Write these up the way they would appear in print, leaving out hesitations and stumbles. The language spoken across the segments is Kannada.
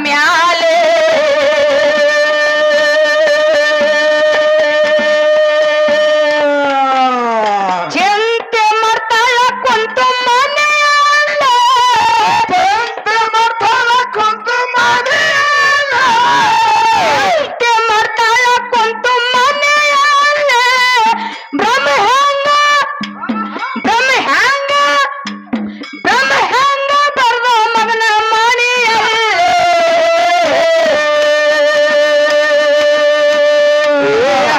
ಮ್ಯಾಲೆ ಚಿಂತೆ ಮಾಡ್ತಾಳ ಕುಂತು ಮನೆಯಲ್ಲ ಚಿಂತೆ ಮಾಡ್ತಾಳ ಕುಂತು ಮನೆಯಲ್ಲ ಚಿಂತೆ ಮಾಡ್ತಾಳ ಕುಂತು ಮನೆಯಲ್ಲ ಬ್ರಹ್ಮ ಹ್ಯಾಂಗ ಬ್ರಹ್ಮ ಹ್ಯಾಂಗ ಬ್ರಹ್ಮ ಹ್ಯಾಂಗ ಬರ್ದ ಮಗನ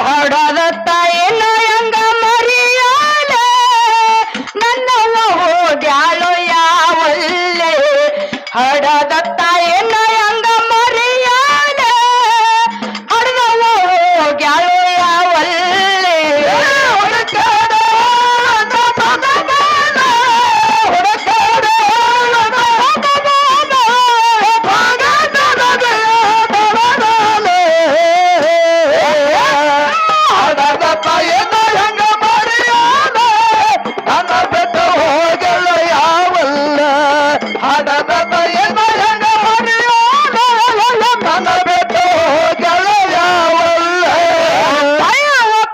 ಹಡದ ತಾಯಿನ ಹೆಂಗ ಮರಿಯಾಲ ನನ್ನವ ಹೋದ್ಯಾಳು ಯಾವಲ್ಲೆ ಹಡದ ತಾಯಿನ ಹೆಂಗ ಮರಿಯಾಲ ಹಡದವ ಹೋಗ್ಯಾಳು ಯಾವಲ್ಲೆ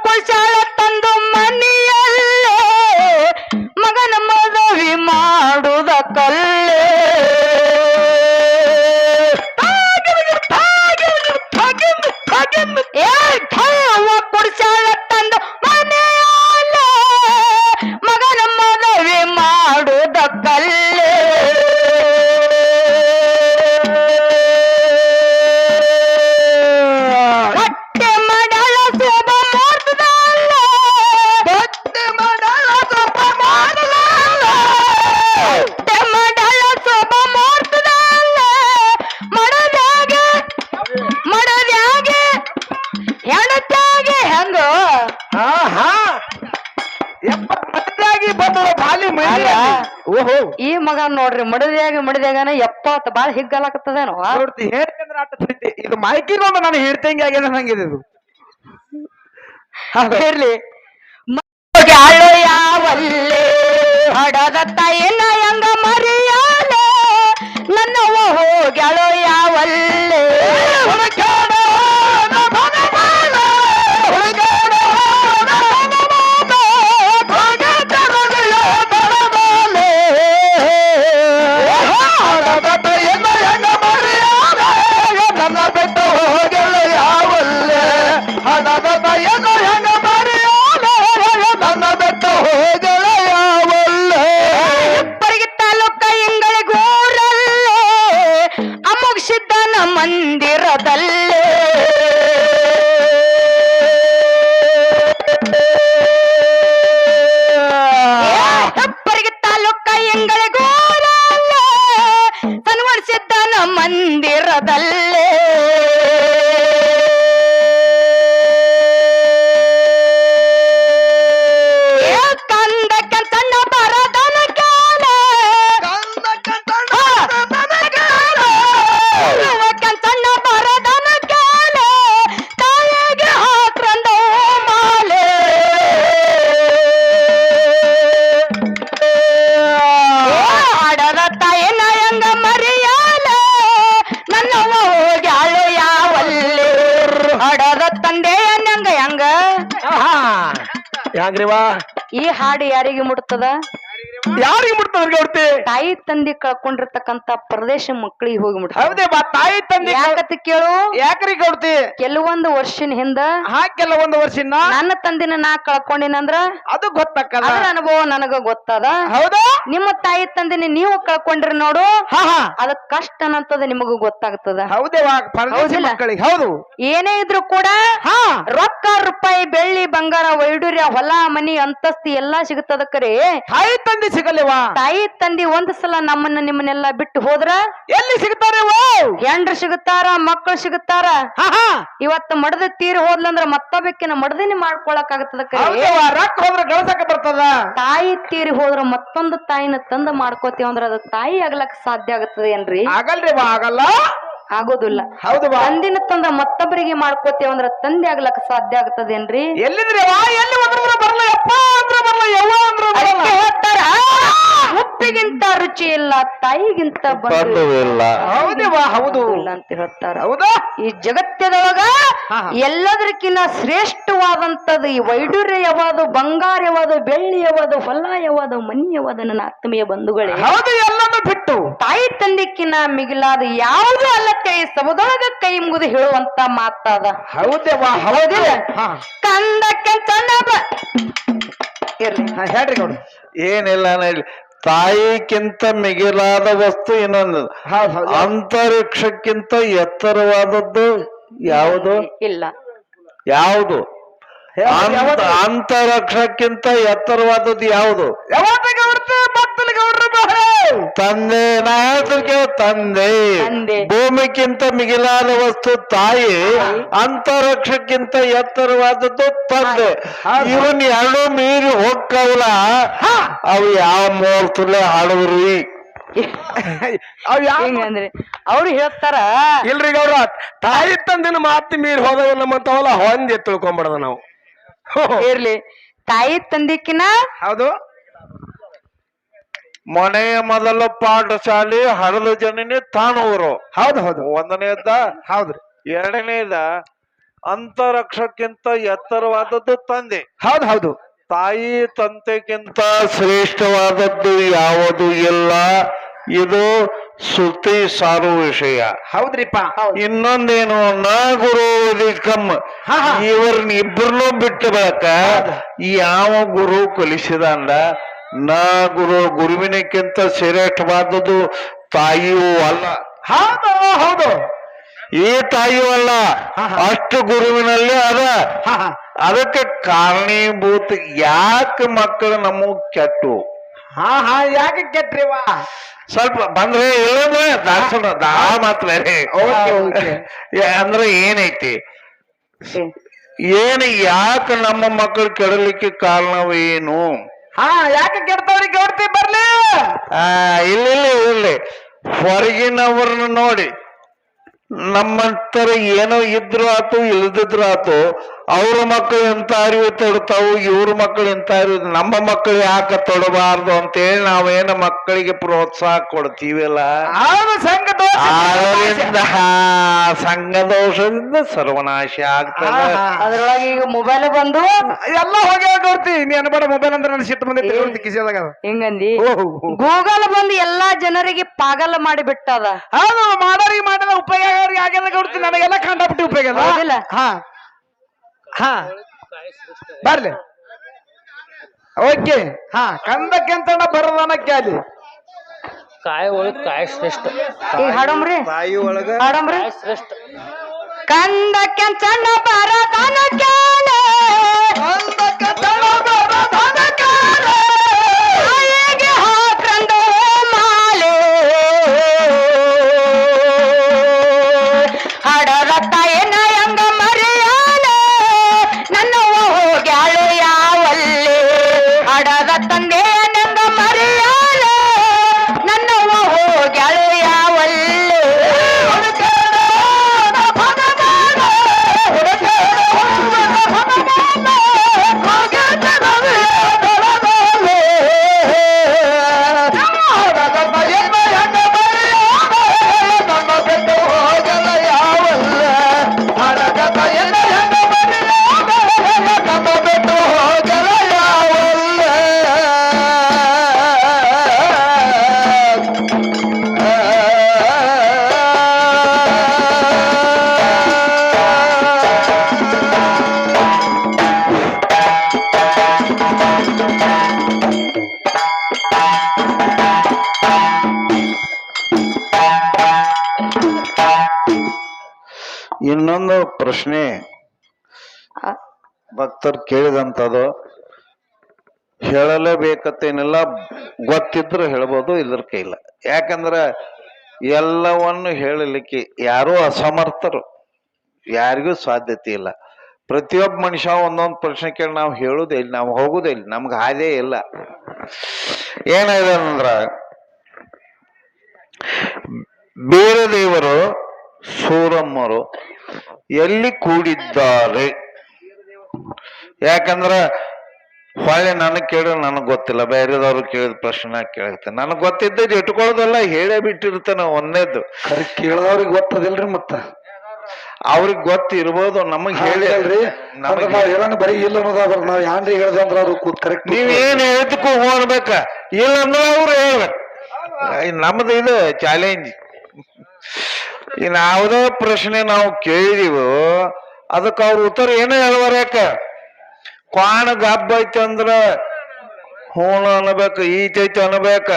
ಕುಶಾಲ ತಂದು ಮನೆಯಲ್ಲೇ ಮಗನ ಮದುವೆ ಮಾಡುದ ಕಲ್ಲೇ ಕುಶಾಲ ತಂದು ಮನೆಯಲ್ಲೇ ಮಗನ ಮದುವೆ ಮಾಡುದ ಕಲ್ಲೇ ಹೊಟ್ಟೆ ಮಾಡಲ ಶುಭ ಮುಹೂರ್ತದಲ್ಲ ಹೊಟ್ಟೆ ಮಾಡಲ ಶುಭ ಮುಹೂರ್ತದಲ್ಲ ಹೊಟ್ಟೆ ಮಾಡಲ ಶುಭ ಮುಹೂರ್ತದಲ್ಲ ಮಡದ್ಯಾಗೆ ಹೆಣತ್ಯಾಗೆ ಹೆಂಗ ಓಹೋ ಈ ಮಗ ನೋಡ್ರಿ ಮಡದ್ಯಾಗನ 70 ಬಾಳ ಹಿಗ್ಗಲಾಕತ್ತದೇನೋ ಹೇಳ್ತಂದ್ರೆ ಆಟ ಇದು ಮೈಕಿಗೊಂದು ನಾನು ಹೇಳ್ತಂಗೆ ಆಗ್ಯದ ನಂಗಿದೆ ಇದು ಇರ್ಲಿ ಹೋಗ್ಯಾಳು ಯಾವಲ್ಲೇ ಹಡದ ತಾಯಿನ ಹೆಂಗ ಮರಿಯಾಲೆ ನನ್ನವ ಹೋಗ್ಯಾಳು ಯಾವಲ್ಲೇ ಇಬ್ಬರಿಗೆ ತಾಲೂಕ ಇಂಗಳಿಗೂರಲ್ಲೇ ಅಮೋಘ ಸಿದ್ದನ ಮಂದಿರದಲ್ಲೇ ಇಬ್ಬರಿಗೆ ತಾಲೂಕ ಇಂಗಳಿಗೂರಲ್ಲೇ ಸನ್ವರ್ ಸಿದ್ದನ ಮಂದಿರದಲ್ಲೇ ಹೆಂಗ್ರಿವಾ ಈ ಹಾಡು ಯಾರಿಗೆ ಮುಟ್ತದ ಯಾರಿಗೆ ಮುಟ್ತದ ತಾಯಿ ತಂದೆ ಕಳ್ಕೊಂಡಿರ್ತಕ್ಕಂತ ಪ್ರದೇಶ ಮಕ್ಕಳಿಗೆ ಹೋಗಿ ಮುಟ್ತ ಹೌದೇ ಬಾ ತಾಯಿ ತಂದೆ ಯಾಕತ್ ಕೇಳು ಯಾಕ್ರಿ ಕೊಡ್ತಿ ಕೆಲವೊಂದು ವರ್ಷಿನ ಹಿಂದ ಕೆಲವೊಂದು ವರ್ಷಿನ ನನ್ನ ತಂದಿನ ನಾ ಕಳ್ಕೊಂಡಿನಂದ್ರ ಅದು ಗೊತ್ತಾಕಲ್ಲ ಅದ್ರ ಅನುಭವ ನನಗ ಗೊತ್ತದ ಹೌದಾ ನಿಮ್ಮ ತಾಯಿ ತಂದಿನ ನೀವು ಕಳ್ಕೊಂಡ್ರಿ ನೋಡು ಅದ ಕಷ್ಟ ಅನ್ನಂತದ ನಿಮಗೂ ಗೊತ್ತಾಗ್ತದ ಹೌದೇವಾ ಮಕ್ಕಳಿಗೆ ಹೌದು ಏನೇ ಇದ್ರು ಕೂಡ ರೊಕ್ಕ ರೂಪಾಯಿ ಬೆಳ್ಳಿ ಬಂಗಾರ ವೈಡೂರ್ಯ ಹೊಲ ಮನಿ ಅಂತಸ್ತಿ ಎಲ್ಲಾ ಸಿಗುತ್ತದ ಕರೆ ತಾಯಿ ತಂದೆ ಸಿಗಲ್ವಾ ತಾಯಿ ತಂದಿ ಒಂದ್ ಸಲ ನಿಮ್ಮನ್ನೆಲ್ಲ ಬಿಟ್ಟು ಹೋದ್ರ ಎಲ್ಲಿ ಸಿಗ್ತಾರೆ ಹೆಂಡ್ರು ಸಿಗುತ್ತಾರ ಮಕ್ಕಳು ಸಿಗುತ್ತಾರ ಇವತ್ತು ಮಡದ ತೀರ್ ಹೋದ್ಲಂದ್ರ ಮತ್ತೊಬ್ಬಕ್ಕಿನ ಮಡದಿನಿ ಮಾಡ್ಕೊಳಕ್ ಆಗತ್ತದ ಕರೆ ರೊಕ್ಕ ಹೋದ್ರ ಗಳಸಕ ಬರ್ತದ ತಾಯಿ ತೀರಿ ಹೋದ್ರ ಮತ್ತೊಂದು ತಾಯಿನ ತಂದ ಮಾಡ್ಕೋತೀವಿ ಅಂದ್ರ ಅದ ತಾಯಿ ಆಗ್ಲಕ್ ಸಾಧ್ಯ ಆಗತ್ತದ ಏನ್ರಿ ಆಗಲ್ರಿ ಆಗಲ್ಲ ಆಗೋದಿಲ್ಲ. ಹೌದು ಬಾ. ತಂದಿನ ತಂದ ಮತ್ತೊಬ್ಬರಿಗೆ ಮಾಡ್ಕೋತೇವ ಅಂದ್ರ ತಂದೆ ಆಗ್ಲಕ್ಕ ಸಾಧ್ಯ ಆಗ್ತದೇನ್ರಿ? ಎಲ್ಲಿದ್ರಿ ಎಲ್ಲಿ ಹೋದ್ರು ಬರಲ್ಲ, ಯಪ್ಪ ಅಂದ್ರ ಬರಲ್ಲ, ಯವ್ವ ಅಂದ್ರ ಬರಲ್ಲ. ಅದಕ್ಕೆ ಹೇಳ್ತಾರ ಉಪ್ಪಿಗಿಂತ ರುಚಿ ಇಲ್ಲ, ತಾಯಿಗಿಂತ ಬಂಧು ಇಲ್ಲ. ಹೌದೇವಾ, ಹೌದು ಇಲ್ಲ ಅಂತ ಹೇಳ್ತಾರ. ಹೌದಾ? ಈ ಜಗತ್ತದೊಳಗ ಹಾ. ಎಲ್ಲದಕ್ಕಿಂತ ಶ್ರೇಷ್ಠವಾದಂತದ್ದು ಈ ವೈಡೂರ್ಯ ಯಾವುದು, ಬಂಗಾರ ಯಾವುದು, ಬೆಳ್ಳಿ ಯಾವುದು, ಹೊಲ ಯಾವುದು, ಮನಿ ಯಾವುದು ನನ್ನ ಆತ್ಮೀಯ ಬಂಧುಗಳೇ. ಹೌದು, ಎಲ್ಲಾನು ಬಿಟ್ಟು ತಾಯಿ ತಂದೆಕ್ಕಿನ ಮಿಗಿಲಾದ ಯಾವುದು ಅಲ್ಲತ್ತೆ ಈ ಸಬದೊಳಗ ಕೈ ಮುಗಿದು ಹೇಳುವಂತ ಮಾತಾದ. ಹೌದೇವಾ, ಹೌದಿಲ್ಲ? ಹಾ. ಕಂದಕ್ಕೆ ಚಂದ ಇರ್ಲಿ. ಹೇಳ್ರಿ ಗೌಡ್ರು. ಏನಿಲ್ಲ ಹೇಳಿ, ತಾಯಿಗಿಂತ ಮಿಗಿಲಾದ ವಸ್ತು ಇನ್ನೊಂದು. ಹೌದು ಹೌದು. ಅಂತರಿಕ್ಷಕ್ಕಿಂತ ಎತ್ತರವಾದದ್ದು ಯಾವುದು? ಇಲ್ಲ. ಯಾವುದು? ಯಾವತ್ತು? ಅಂತರಿಕ್ಷಕ್ಕಿಂತ ಎತ್ತರವಾದದ್ದು ಯಾವುದು? ಯಾವತ್ತ ಗೌಡ್ತಿ ಮತ್ತಲ್ಲಿ ಗೌಡ್ರು ಬಹಳ ತಂದೆ. ನಾ ಹೇಳ್ತಿರ್ಕೆ ತಂದೆ. ತಂದೆ. ಭೂಮಿಗಿಂತ ಮಿಗಿಲಾದ ವಸ್ತು ತಾಯಿ, ಅಂತರಿಕ್ಷಕ್ಕಿಂತ ಎತ್ತರವಾದದ್ದು ತಂದೆ. ಹೌದು. ಇವನ್ ಎರಡು ಮೀರಿ ಹೋಗ್ಕವಲ್ಲ, ಅವು ಯಾವ ಮೂರ್ತಲೆ ಹಾಡಿದ್ರಿ? ಅವ್ ಯಾವ ಹಿಂಗಂದ್ರೆ ಅವ್ರು ಹೇಳ್ತಾರ ಇಲ್ರಿ ಗೌಡ್ರ, ತಾಯಿ ತಂದಿನ ಮಾತಿ ಮೀರಿ ಹೋದವ ನಮ್ಮಂತವಲ್ಲ ಹೊಂದಿ ತಿಳ್ಕೊಂಬಿಡದ ನಾವು. ಇರ್ಲಿ. ತಾಯಿ ತಂದೆಕಿನ ಹೌದು. ಮನೆಯ ಮೊದಲ ಪಾಠಶಾಲೆ ಹಡದ ಜನನೇ ತಾನೂರು. ಹೌದು ಹೌದು. ಒಂದನೇದ. ಹೌದ್ರಿ. ಎರಡನೇದ ಅಂತರಿಕ್ಷಕ್ಕಿಂತ ಎತ್ತರವಾದದ್ದು ತಂದೆ. ಹೌದು ಹೌದು. ತಾಯಿ ತಂದೆಗಿಂತ ಶ್ರೇಷ್ಠವಾದದ್ದು ಯಾವುದು ಇಲ್ಲ. ಇದು ಶ್ರುತಿ ಸಾರುವ ವಿಷಯ. ಹೌದ್ರಿಪ್ಪ. ಇನ್ನೊಂದೇನು, ನ ಗುರು ಕಮ್ಮ. ಹಾ, ಹಾ. ಇವ್ರನ್ನ ಇಬ್ಬರನ್ನೂ ಬಿಟ್ಟು ಬರಕ ಯಾವ ಗುರು ಕಲಿಸಿದಂಡ, ನ ಗುರು, ಗುರುವಿನಕ್ಕಿಂತ ಶ್ರೇಷ್ಠವಾದದ್ದು ತಾಯಿಯೂ ಅಲ್ಲ. ಹೌದು ಹೌದು. ಈ ತಾಯಿಯೂ ಅಲ್ಲ, ಅಷ್ಟು ಗುರುವಿನಲ್ಲಿ ಅದ. ಅದಕ್ಕೆ ಕಾರಣೀಭೂತ ಯಾಕೆ ಮಕ್ಕಳು ನಮ್ಮ ಕೆಟ್ಟು. ಹಾ ಹಾ. ಯಾಕೆ ಕೆಟ್ರಿವಾ? ಸ್ವಲ್ಪ ಬಂದ್ರೆ ಇಲ್ಲಂದ್ರೆ ದಾಸನ ದಾ ಮಾತ್ರ ಅಂದ್ರೆ ಏನೈತಿ, ಏನು ಯಾಕೆ ನಮ್ಮ ಮಕ್ಕಳು ಕೆಡಲಿಕ್ಕೆ ಕಾರಣವೇನು? ಹಾ, ಯಾಕೆ ಕೆಡ್ತಾವ್ರಿ ಗೌಡ್ತಿ ಬರ್ಲಿ? ಇಲ್ಲಿ ಹೊರಗಿನವ್ರನ್ನ ನೋಡಿ ನಮ್ಮಂತರ ಏನೋ ಇದ್ರು ಆತು ಇಲ್ದಿದ್ರು ಆತು, ಅವ್ರ ಮಕ್ಕಳು ಎಂತ ಅರಿವು ತೊಡ್ತಾವು, ಇವ್ರ ಮಕ್ಕಳು ಎಂತ ಅರಿವು, ನಮ್ಮ ಮಕ್ಕಳು ಯಾಕೆ ತೊಡಬಾರ್ದು ಅಂತೇಳಿ ನಾವೇನು ಮಕ್ಕಳಿಗೆ ಪ್ರೋತ್ಸಾಹ ಕೊಡ್ತೀವಲ್ಲ. ಸಂಘ ದೋಷ. ಅದರಿಂದ ಸಂಘ ದೋಷದಿಂದ ಸರ್ವನಾಶ ಆಗ್ತದೆ. ಅದ್ರೊಳಗೆ ಈಗ ಮೊಬೈಲ್ ಬಂದು ಎಲ್ಲ ಹೋಗಿ ಗೌಡ್ತಿ. ನೀ ಅನ್ಬೇಡ, ಮೊಬೈಲ್ ಅಂದ್ರೆ ನನ್ನ ಸಿಟ್ಟು ಬಂದೈತಿ ಕಿಸಿದಾಗ. ಹಿಂಗಂದಿ ಗೂಗಲ್ ಬಂದು ಎಲ್ಲಾ ಜನರಿಗೆ ಪಾಗಲ ಮಾಡಿ ಬಿಟ್ಟದ. ಹೌದು, ಮಾಡೋರಿಗೆ ಮಾಡಿದ ಉಪಯೋಗ ಆಗ್ಯದ ಗೌಡ್ತಿ. ನನಗೆಲ್ಲ ಕಂಡಬಿಟ್ಟು ಉಪಯೋಗ ಹೌದಿಲ್ಲ? ಹಾ ಹಾ. ಬರ್ಲಿ. ಓಕೆ. ಹಾ, ಕಂದಕ್ಕೆಂತ ಬರದನಕ್ಕೆ ಅಲ್ಲಿ ಕಾಯಿ ಒಳಗ ಕಾಯಿ ಶ್ರೇಷ್ಠ. ಈಗ ಹಾಡಮ್ರಿ, ತಾಯಿ ಒಳಗ ಹಾಡಮ್ರಿ. ಶ್ರೇಷ್ಠ. ಕಂದ ಕೆಂಚಣ್ಣ ಬರದನ ಕೇಳೆ, ತಾಯಿಗೆ ಹಾಕ್ರಂದು ಮಾಲೆ, ಹಡದ ತಾಯಿನ ಹೆಂಗ ಮರೆಯಾಲೆ, ನನ್ನ ಹೋಗ್ಯಾಳು ಯಾವಲ್ಲಿ, ಹಡದ ತಂದೆ ನಂಗ ಮರೆಯಾಲೆ, ನನ್ನ ಹೋಗ್ಯಾಳು ಯಾವಲ್ಲಿ. ಇನ್ನೊಂದು ಪ್ರಶ್ನೆ ಭಕ್ತರು ಕೇಳಿದಂಥದ್ದು, ಹೇಳಲೇಬೇಕತ್ತೇನಿಲ್ಲ, ಗೊತ್ತಿದ್ರು ಹೇಳ್ಬೋದು, ಇಲ್ಲರ್ಕೆ ಇಲ್ಲ. ಯಾಕಂದ್ರೆ ಎಲ್ಲವನ್ನು ಹೇಳಲಿಕ್ಕೆ ಯಾರೂ ಅಸಮರ್ಥರು, ಯಾರಿಗೂ ಸಾಧ್ಯತೆ ಇಲ್ಲ. ಪ್ರತಿಯೊಬ್ಬ ಮನುಷ್ಯ ಒಂದೊಂದು ಪ್ರಶ್ನೆ ಕೇಳಿ ನಾವು ಹೇಳುದೇ ಇಲ್ಲ, ನಾವು ಹೋಗುದೇ ಇಲ್ಲ, ನಮ್ಗೆ ಹಾದೇ ಇಲ್ಲ. ಏನಿದೆ ಅಂದ್ರ, ಬೇರೆ ದೇವರು ಸೂರಮ್ಮರು ಎಲ್ಲಿ ಕೂಡಿದ್ದಾರೆ? ಯಾಕಂದ್ರ ಹೊಳ್ಳಿ ನನಗ್ ಕೇಳಿದ್ರೆ ನನಗ್ ಗೊತ್ತಿಲ್ಲ, ಬೇರೆದವ್ರು ಕೇಳಿದ ಪ್ರಶ್ನೆ ಕೇಳ್ತೇನೆ. ನನಗ್ ಗೊತ್ತಿದ್ದದ್ದು ಇಟ್ಕೊಳ್ಳೋದಲ್ಲ, ಹೇಳೇ ಬಿಟ್ಟಿರ್ತೇನೆ. ಒಂದೇದ್ದು ಕೇಳದವ್ರಿಗೆ ಗೊತ್ತದಿಲ್ರಿ ಮತ್ತ ಅವ್ರಿಗೆ ಗೊತ್ತಿರ್ಬೋದು, ನಮಗ್ ಹೇಳಿ ಹೇಳಿಲ್ರಿ. ನಮಗ್ ನಾವ್ ಹೇಳೋಣ ಬರೀ ಇಲ್ಲ ಅನ್ನೋದಾದ್ರ ನಾವ್ ಏನ್ರಿ ಹೇಳ್ದೆ ಅಂದ್ರ ಅವ್ರು ಕರೆಕ್ಟ್ ನೀವ್ ಏನ್ ಹೇಳ್ದಕ್ಕೂ ಹೋಗ್ಬೇಕ, ಇಲ್ಲ ಅಂದ್ರೆ ಅವ್ರು ಹೇಳ್ಬೇಕು. ನಮ್ದು ಇದು ಚಾಲೆಂಜ್. ಇನ್ ಯಾವುದೇ ಪ್ರಶ್ನೆ ನಾವು ಕೇಳಿದೀವೋ ಅದಕ್ಕೆ ಅವ್ರ ಉತ್ತರ ಏನೋ ಹೇಳ್ವಾರ. ಯಾಕ ಕ್ವಾಣ ಗಬ್ಬ ಐತೆ ಅಂದ್ರ ಹೂಣ ಅನ್ಬೇಕ, ಈತೈತೆ ಅನ್ಬೇಕ.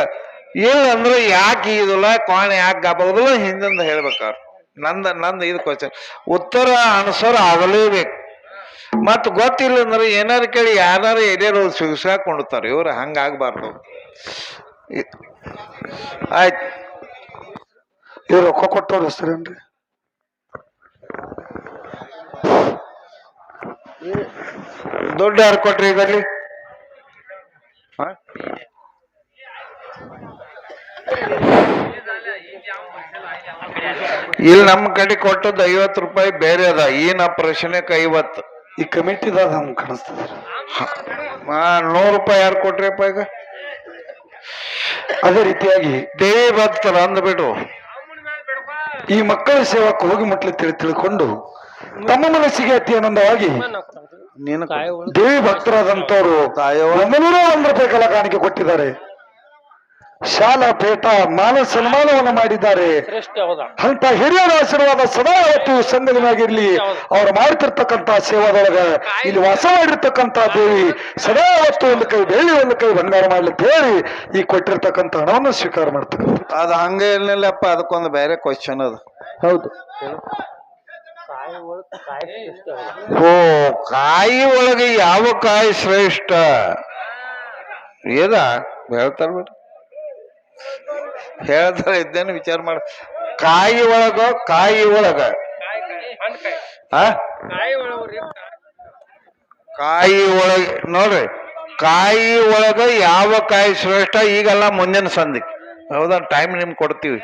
ಇಲ್ಲ ಅಂದ್ರೆ ಯಾಕೆ ಈದಿಲ್ಲ, ಕ್ವಾಣ ಯಾಕೆ ಗಬ್ಬ ಆಗುದಿಲ್ಲ, ಹಿಂದಿಂದ ಹೇಳ್ಬೇಕವ್ರು. ನಂದು ಇದು ಕ್ವಶನ್, ಉತ್ತರ ಆನ್ಸರ್ ಆಗಲೇಬೇಕು. ಮತ್ ಗೊತ್ತಿಲ್ಲ ಅಂದ್ರೆ ಏನಾರು ಕೇಳಿ ಯಾರು ಎದೇರು ಸಿಗಿಸಾಕೊಂಡಿರ್ತಾರೆ. ಇವ್ರು ಹಂಗಾಗ್ಬಾರ್ದು. ಆಯ್ತು, ಇವ್ರು ರೊಕ್ಕ ಕೊಟ್ಟವ್ರ ಹೆಸರೇನ್ರಿ? ದುಡ್ಡು ಯಾರು ಕೊಟ್ರಿ ಇದರಲ್ಲಿ? ಇಲ್ಲಿ ನಮ್ಮ ಕಡೆ ಕೊಟ್ಟದ್ದು 50 ರೂಪಾಯಿ ಬೇರೆ ಅದ. ಈನ ಪ್ರಶ್ನೆಗೆ 50. ಈ ಕಮಿಟಿದಾಗ ಹಂಗ ಕಾಣಿಸ್ತದ. 100 ರೂಪಾಯಿ ಯಾರು ಕೊಟ್ರಿಪ್ಪ ಈಗ? ಅದೇ ರೀತಿಯಾಗಿ ದೇವಿ ಭಕ್ತರ ಅಂದ್ಬಿಟ್ರು. ಈ ಮಕ್ಕಳ ಸೇವಕ್ಕೆ ಹೋಗಿ ಮುಟ್ಲಿ ತಿಳ್ಕೊಂಡು ತಮ್ಮ ಮನಸ್ಸಿಗೆ ಅತಿ ಆನಂದವಾಗಿ ನೀನು ದೇವಿ ಭಕ್ತರಾದಂತವ್ರು 101 ರೂಪಾಯಿ ಕಲಾ ಕಾಣಿಕೆ ಕೊಟ್ಟಿದ್ದಾರೆ. ಶಾಲಾ ಪೇಟ ಮಾನ ಸನ್ಮಾನವನ್ನು ಮಾಡಿದ್ದಾರೆ. ಶ್ರೇಷ್ಠ ಯಾವ್ದ? ಅಂತ ಹಿರಿಯರ ಆಶೀರ್ವಾದ ಸದಾ ಯಾವತ್ತು ಸಂಗಮನಾಗಿರ್ಲಿ. ಅವ್ರು ಮಾಡ್ತಿರ್ತಕ್ಕಂತ ಸೇವಾದೊಳಗ ಇಲ್ಲಿ ವಾಸ ಮಾಡಿರ್ತಕ್ಕಂತ ದೇವಿ ಸದಾ ಯಾವತ್ತು ಒಂದು ಕೈ ಬೆಳ್ಳಿ ಒಂದು ಕೈ ಬಂಗಾರ ಮಾಡ್ಲಿಕ್ಕೆ ಹೇಳಿ ಈ ಕೊಟ್ಟಿರ್ತಕ್ಕಂತ ಹಣವನ್ನು ಸ್ವೀಕಾರ ಮಾಡ್ತಕ್ಕಂಥ. ಅದು ಹಂಗೆ ಇರ್ಲಿಲ್ಲಪ್ಪ, ಅದಕ್ಕೊಂದು ಬೇರೆ ಕ್ವಶನ್ ಅದು. ಹೌದು. ಓ, ಕಾಯಿ ಒಳಗೆ ಯಾವ ಕಾಯಿ ಶ್ರೇಷ್ಠ ಏದ ಹೇಳ್ತಾರ ಬಿಡ್ರಿ, ಹೇಳ್ತಾರ. ಇದ್ದೇನು ವಿಚಾರ ಮಾಡ. ಕಾಯಿ ಒಳಗ ಕಾಯಿ ಒಳಗೆ ನೋಡ್ರಿ, ಕಾಯಿ ಒಳಗ ಯಾವ ಕಾಯಿ ಶ್ರೇಷ್ಠ? ಈಗೆಲ್ಲ ಮುಂದಿನ ಸಂಧಿ. ಹೌದಾ? ಟೈಮ್ ನಿಮ್ಗೆ ಕೊಡ್ತೀವಿ.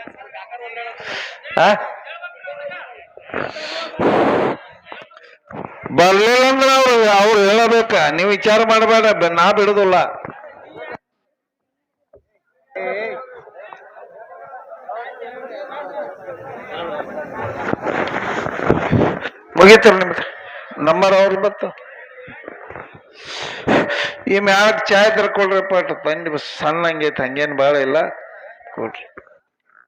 ಬರ್ಲಿಲ್ಲ ಅಂದ್ರೆ ಅವ್ರು ಹೇಳಬೇಕ, ನೀವು ವಿಚಾರ ಮಾಡಬೇಡ, ನಾ ಬಿಡುದಿಲ್ಲ. ಮುಗೀತಿರ ನಿಮ್ದು ನಂಬರ್ ಅವ್ರು ಬತ್ತು. ಈ ಮ್ಯಾಲ ಚಾಯ್ ತರ ಕೊಡ್ರಿಪ್ಪ, ಬಂದು ಸಣ್ಣ ಹಂಗೈತೆ, ಹಂಗೇನು ಭಾಳ ಇಲ್ಲ, ಕೊಡ್ರಿ.